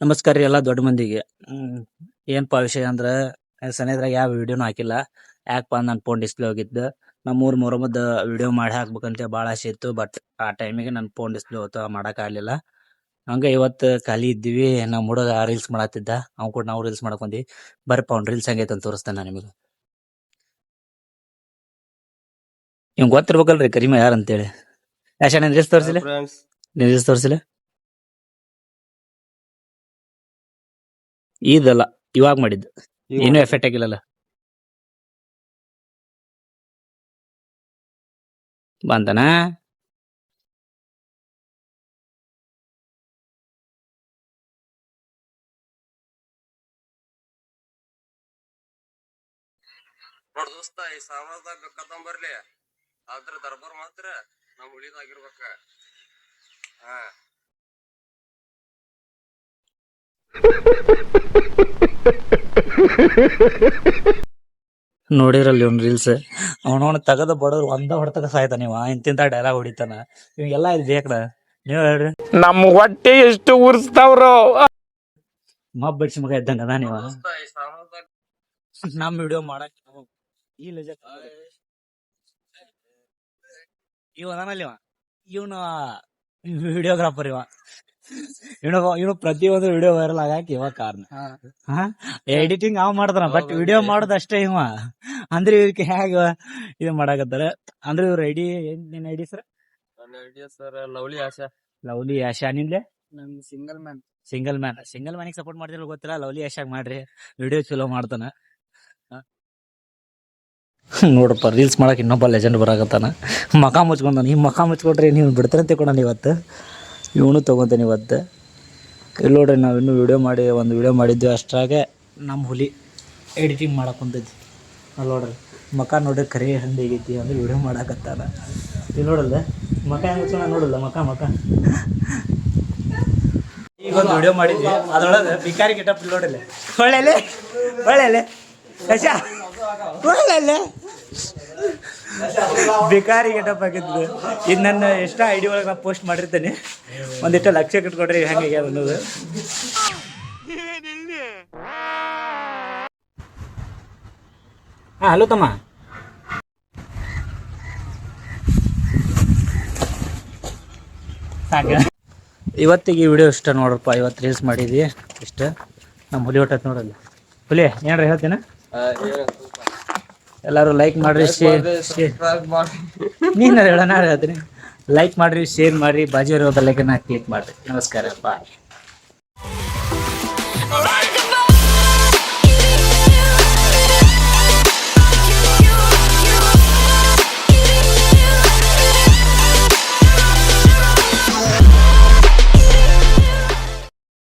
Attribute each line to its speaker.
Speaker 1: ನಮಸ್ಕಾರ ರೀ ಎಲ್ಲ ದೊಡ್ಡ ಮಂದಿಗೆ. ಏನಪ್ಪಾ ವಿಷಯ ಅಂದ್ರ ಸನೇದ್ರಾಗ ಯಾವ ವಿಡಿಯೋನು ಹಾಕಿಲ್ಲ. ಯಾಕಪ್ಪ ನನ್ನ ಫೋನ್ ಡಿಸ್ಪ್ಲೇ ಹೋಗಿದ್ದು. ನಮ್ಮೂರ್ ಮೊಹರಮದ ವಿಡಿಯೋ ಮಾಡಿ ಹಾಕ್ಬೇಕಂತ ಭಾಳ ಆಸೆ ಇತ್ತು. ಬಟ್ ಆ ಟೈಮಿಗೆ ನನ್ನ ಫೋನ್ ಡಿಸ್ಪ್ಲೇ ಹೋತ ಮಾಡಕ್ಕಾಗಲಿಲ್ಲ. ಹಂಗ ಇವತ್ತು ಖಾಲಿ ಇದ್ದೀವಿ. ನಮ್ಮ ಹುಡುಗ ರೀಲ್ಸ್ ಮಾಡತ್ತಿದ್ದ, ಅವ್ನು ಕೂಡ ನಾವು ರೀಲ್ಸ್ ಮಾಡಕ್ ಬಂದ್ವಿ. ಬರ್ರಪ್ಪ ಅವ್ನು ರೀಲ್ಸ್ ಹಂಗೈತೆ ಅಂತ ತೋರಿಸ್ತಾನೆ ನಾನು ನಿಮಗೆ. ಇವ್ ಗೊತ್ತಿರ್ಬೇಕಲ್ರಿ ಕರಿಮ ಯಾರಂತೇಳಿ. ಯಾಶ ನೀನ್ ರೀಲ್ಸ್ ತೋರಿಸಿಲ್ಲ, ನೀನ್ ರೀಲ್ಸ್ ತೋರಿಸಿಲ್ಲ. ಇದಲ್ಲ ಇವಾಗ ಮಾಡಿದ್ದು, ಏನು ಎಫೆಕ್ಟ್ ಆಗಿಲ್ಲಲ್ಲ. ಬಂದನ
Speaker 2: ನೋಡ್ ದೋಸ್ತ, ಈ ಸಮಾಜದಾಗ ಬೇಕಾದಂಗ್ ಬರ್ಲಿ, ಆದ್ರ ದರ್ಬಾರ್ ಮಾತ್ರ ನಾವ್ ಉಳಿದಾಗಿರ್ಬೇಕ.
Speaker 1: ನೋಡಿರಲ್ಲಿ ಅವ್ನು ರೀಲ್ಸ್. ಅವನವನು ತಗದ ಬಡವ್ರು ಒಂದ ಹೊಡೆತಕ ಸಾಯ್ತಾನ. ನೀವು ಇಂತಿಂತ ಡೈಲಾಗ್ ಹೊಡಿತಾನ. ಇವಾಗೆಲ್ಲ ಇದು ಬೇಕಡ. ನೀವ್ ಹೇಳ್ರಿ,
Speaker 3: ನಮ್ ಹೊಟ್ಟೆ ಎಷ್ಟು ಉರ್ಸ್ತಾವ್ರೋ.
Speaker 1: ಮಬ್ಬ ಬಡ್ಸಿ ಮಗ ಇದ್ದಂಗ ಅದ ನೀವ.
Speaker 2: ದೋಸ್ತ, ಈ ಸಮಾಜದಾಗ
Speaker 1: ನಮ್ ವಿಡಿಯೋ ಮಾಡಕ್ ಇವ ಅದಾನಲ್ಲಿ ಇವನು ವಿಡಿಯೋಗ್ರಾಫರ್. ಇವನು ಪ್ರತಿಯೊಂದು ವಿಡಿಯೋ ವೈರಲ್ ಆಗಾಕ ಇವ ಕಾರಣ. ಎಡಿಟಿಂಗ್ ಅವ್ ಮಾಡ್ತಾನ, ಬಟ್ ವಿಡಿಯೋ ಮಾಡೋದು ಅಷ್ಟೇ ಇವ. ಅಂದ್ರೆ ಇವಕ್ಕೆ ಹೇಗ ಇದು ಮಾಡಾಕತ್ತಾರ ಅಂದ್ರೆ ಇವ್ರ ಐಡಿ ಏನ್ ನಿನ್ ಐಡಿ ಸರ್?
Speaker 2: ನನ್ನ ಐಡಿಯಾ ಸರ್ ಲವ್ಲಿ ಆಶಾ.
Speaker 1: ಲವ್ಲಿ ಆಶಾ. ನಿನ್ಲೆ
Speaker 2: ನನ್ ಸಿಂಗಲ್ ಮ್ಯಾನ್.
Speaker 1: ಸಿಂಗಲ್ ಮ್ಯಾನಿಗೆ ಸಪೋರ್ಟ್ ಮಾಡ್ತಿರೋ ಗೊತ್ತಿಲ್ಲ. ಲವ್ಲಿ ಆಶಾಗ್ ಮಾಡ್ರಿ, ವಿಡಿಯೋ ಚಲೋ ಮಾಡ್ತಾನ. ನೋಡಪ್ಪ, ರೀಲ್ಸ್ ಮಾಡಕ್ ಇನ್ನೊಬ್ಬ ಲೆಜೆಂಡ್ ಬರಾಕತ್ತಾನ. ಮಕ ಮುಚ್ಕೊಂತಾನ. ಈ ಮಕ ಮುಚ್ಕೊಂಡ್ರೆ ನೀವು ಬಿಡ್ತಾನೆ ತಿಳ್ಕೊಂಡ ಇವತ್ತು. ಇವನು ತೊಗೊತಾನೆ ಇವತ್ತು. ಇಲ್ಲಿ ನೋಡ್ರಿ, ನಾವು ಇನ್ನೂ ಒಂದು ವಿಡಿಯೋ ಮಾಡಿದ್ವಿ. ಅಷ್ಟ್ರಾಗೆ ನಮ್ಮ ಹುಲಿ ಎಡಿಟಿಂಗ್ ಮಾಡಕ್ಕೆ ಕುಂತೈತಿ. ಅಲ್ಲಿ ನೋಡ್ರಿ ಮಕ ನೋಡ್ರಿ, ಕರಿ ಹಂದಿ ಆಗೈತಿ ಅಂದ್ರೆ ವಿಡಿಯೋ ಮಾಡಾಕತ್ತಾನ. ಇಲ್ಲಿ ನೋಡಲ್ಲ ಮಕ ಹೆಂಗೆ ಮುಚ್ಕೊಂಡ, ನೋಡಲ್ಲ ಮಕ. ಈಗ ಒಂದು ವಿಡಿಯೋ ಮಾಡಿದ್ವಿ, ಅದ್ರೊಳಗೆ ಬಿಕಾರಿ ಗೆಟಪ್ ನೋಡಲ್ಲ. ಒಳ್ಳೆ ಕಶ ಒಳ್ಳೆ ಬಿಕಾರಿ ಗೆಟಪ್ ಆಗಿದ್ದು. ಇದು ನನ್ನ ಎಷ್ಟ ಐಡಿ ಒಳಗೆ ನಾನು ಪೋಸ್ಟ್ ಮಾಡಿರ್ತೇನೆ. ಒಂದಿಷ್ಟ ಲಕ್ಷ ಕಟ್ಕೊಡ್ರಿ ಹೆಂಗೆ ಅನ್ನೋದು. ಹಲೋ ತಮ್ಮ, ಸಾಕ ಇವತ್ತಿಗೆ ಈ ವಿಡಿಯೋ ಇಷ್ಟ ನೋಡ್ರಪ್ಪ. ಇವತ್ತು ರೀಲ್ಸ್ ಮಾಡಿದ್ವಿ ಇಷ್ಟ. ನಮ್ಮ ಹುಲಿ ಹೊಟ್ಟತ್ ನೋಡಲ್ಲ. ಹುಲಿ ಏನ್ರಿ ಹೇಳ್ತೀನ, ಎಲ್ಲರೂ ಲೈಕ್ ಮಾಡ್ರಿ, ನೀನು ಹೇಳ ನಾ ಹೇಳ್ತೀನಿ. ಲೈಕ್ ಮಾಡ್ರಿ, ಶೇರ್ ಮಾಡ್ರಿ, ಬಾಜು ಇರೋ ಬೆಲ್ಲೈಕನ್ನ ಕ್ಲಿಕ್ ಮಾಡ್ರಿ. ನಮಸ್ಕಾರ, ಬಾಯ್.